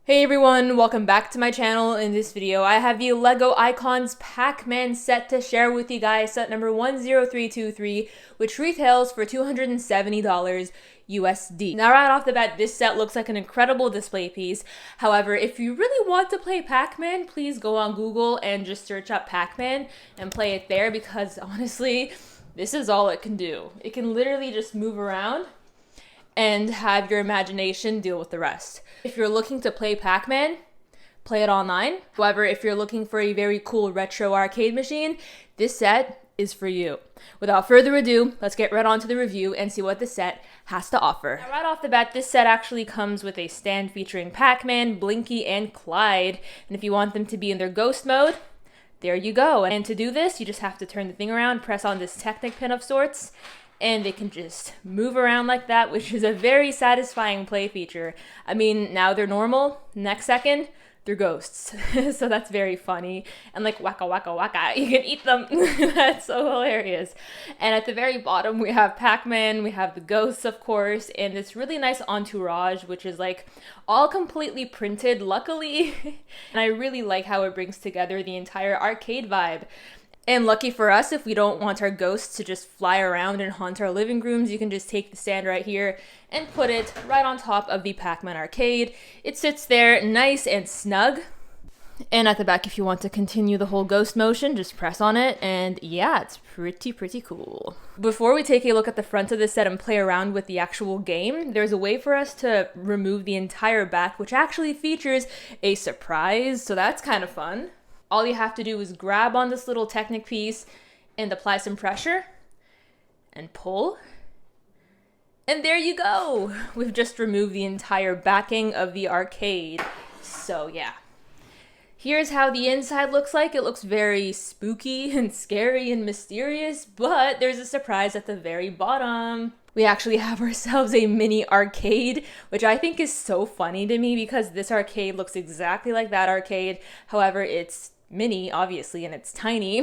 Hey everyone, welcome back to my channel. In this video, I have the LEGO Icons Pac-Man set to share with you guys, set number 10323, which retails for $270 USD. Now right off the bat, this set looks like an incredible display piece. However, if you really want to play Pac-Man, please go on Google and just search up Pac-Man and play it there, because honestly, this is all it can do. It can literally just move around and have your imagination deal with the rest. If you're looking to play Pac-Man, play it online. However, if you're looking for a very cool retro arcade machine, this set is for you. Without further ado, let's get right on to the review and see what the set has to offer. Now, right off the bat, this set actually comes with a stand featuring Pac-Man, Blinky, and Clyde. And if you want them to be in their ghost mode, there you go. And to do this, you just have to turn the thing around, press on this Technic pin of sorts, and they can just move around like that, which is a very satisfying play feature. I mean, now they're normal, next second, they're ghosts. So that's very funny. And like waka waka waka, you can eat them. That's so hilarious. And at the very bottom, we have Pac-Man, we have the ghosts, of course, and this really nice entourage, which is like all completely printed, luckily. And I really like how it brings together the entire arcade vibe. And lucky for us, if we don't want our ghosts to just fly around and haunt our living rooms, you can just take the stand right here and put it right on top of the Pac-Man Arcade. It sits there nice and snug. And at the back, if you want to continue the whole ghost motion, just press on it, and yeah, it's pretty cool. Before we take a look at the front of this set and play around with the actual game, there's a way for us to remove the entire back, which actually features a surprise, so that's kind of fun. All you have to do is grab on this little Technic piece and apply some pressure and pull. And there you go. We've just removed the entire backing of the arcade. So yeah. Here's how the inside looks like. It looks very spooky and scary and mysterious, but there's a surprise at the very bottom. We actually have ourselves a mini arcade, which I think is so funny to me because this arcade looks exactly like that arcade. However, it's mini, obviously, and it's tiny.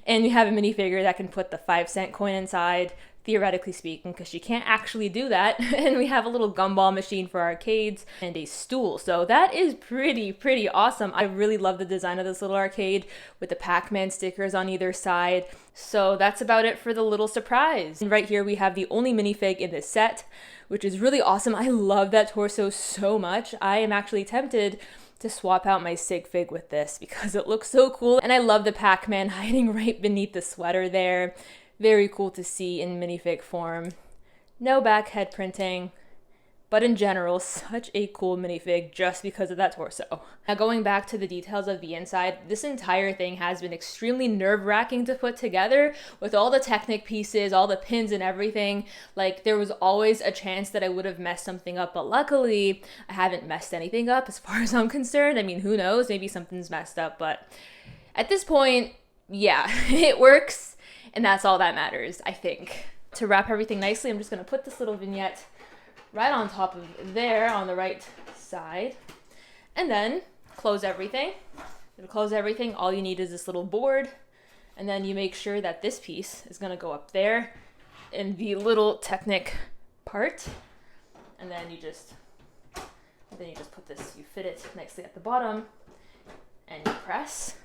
And you have a minifigure that can put the 5-cent coin inside, theoretically speaking, because you can't actually do that. And we have a little gumball machine for arcades and a stool. So that is pretty awesome. I really love the design of this little arcade with the Pac-Man stickers on either side. So that's about it for the little surprise. And right here we have the only minifig in this set, which is really awesome. I love that torso so much. I am actually tempted to swap out my sig fig with this because it looks so cool. And I love the Pac-Man hiding right beneath the sweater there. Very cool to see in minifig form. No back head printing, but in general, such a cool minifig just because of that torso. Now going back to the details of the inside, this entire thing has been extremely nerve-wracking to put together with all the Technic pieces, all the pins and everything. Like, there was always a chance that I would have messed something up, but luckily I haven't messed anything up as far as I'm concerned. I mean, who knows? Maybe something's messed up, but at this point, yeah, it works, and that's all that matters, I think. To wrap everything nicely, I'm just gonna put this little vignette right on top of there on the right side, and then close everything. To close everything, all you need is this little board, and then you make sure that this piece is gonna go up there in the little Technic part, and then you just put this, you fit it nicely at the bottom, and you press,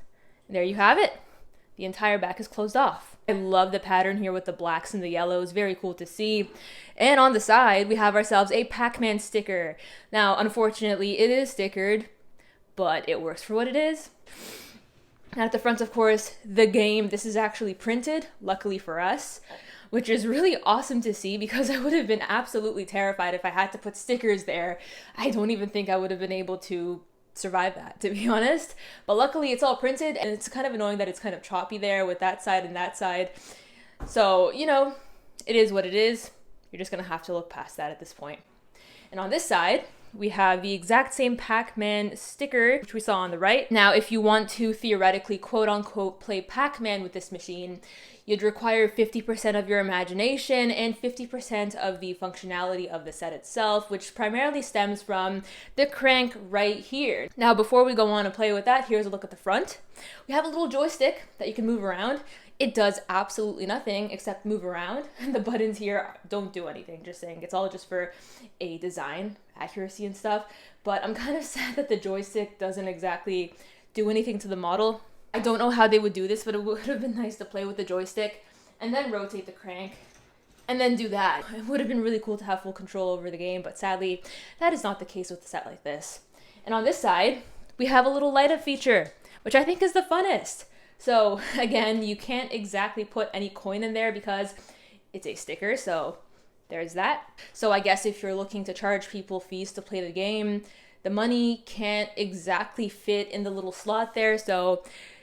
and there you have it. The entire back is closed off. I love the pattern here with the blacks and the yellows. Very cool to see. And on the side, we have ourselves a Pac-Man sticker. Now, unfortunately, it is stickered, but it works for what it is. And at the front, of course, the game. This is actually printed, luckily for us, which is really awesome to see because I would have been absolutely terrified if I had to put stickers there. I don't even think I would have been able to survive that, to be honest. But luckily it's all printed, and it's kind of annoying that it's kind of choppy there with that side and that side. So, you know, it is what it is. You're just gonna have to look past that at this point. And on this side, we have the exact same Pac-Man sticker, which we saw on the right. Now, if you want to theoretically, quote unquote, play Pac-Man with this machine, you'd require 50% of your imagination and 50% of the functionality of the set itself, which primarily stems from the crank right here. Now, before we go on and play with that, here's a look at the front. We have a little joystick that you can move around. it does absolutely nothing except move around. And the buttons here don't do anything, just saying. It's all just for a design, accuracy and stuff. But I'm kind of sad that the joystick doesn't exactly do anything to the model. I don't know how they would do this, but it would have been nice to play with the joystick and then rotate the crank and then do that. It would have been really cool to have full control over the game, but sadly, that is not the case with a set like this. And on this side, we have a little light up feature, which I think is the funnest. So again, you can't exactly put any coin in there because it's a sticker, so there's that. So I guess if you're looking to charge people fees to play the game, the money can't exactly fit in the little slot there, so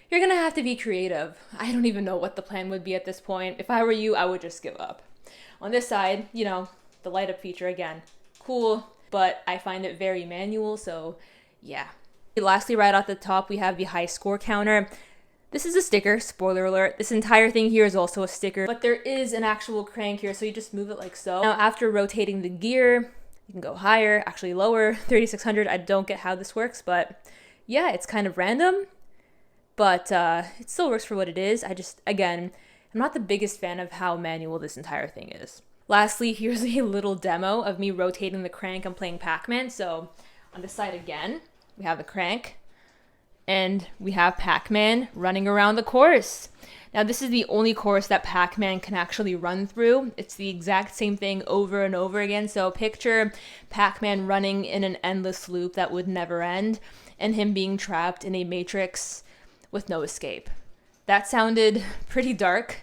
you're gonna have to be creative. I don't even know what the plan would be at this point. If I were you, I would just give up. On this side, you know, the light up feature again, cool, but I find it very manual, so yeah. Lastly, right off the top, we have the high score counter. This is a sticker, spoiler alert. This entire thing here is also a sticker, but there is an actual crank here, so you just move it like so. Now, after rotating the gear, you can go higher, actually lower, 3600. I don't get how this works, but yeah, it's kind of random, but it still works for what it is. Again, I'm not the biggest fan of how manual this entire thing is. Lastly, here's a little demo of me rotating the crank and playing Pac-Man. So on this side again, we have the crank, and we have Pac-Man running around the course. Now, this is the only course that Pac-Man can actually run through. It's the exact same thing over and over again. So picture Pac-Man running in an endless loop that would never end, and him being trapped in a matrix with no escape. That sounded pretty dark,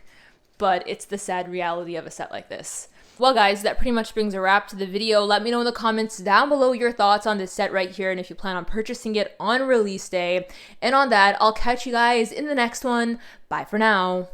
but it's the sad reality of a set like this. Well guys, that pretty much brings a wrap to the video. Let me know in the comments down below your thoughts on this set right here and if you plan on purchasing it on release day. And on that, I'll catch you guys in the next one. Bye for now.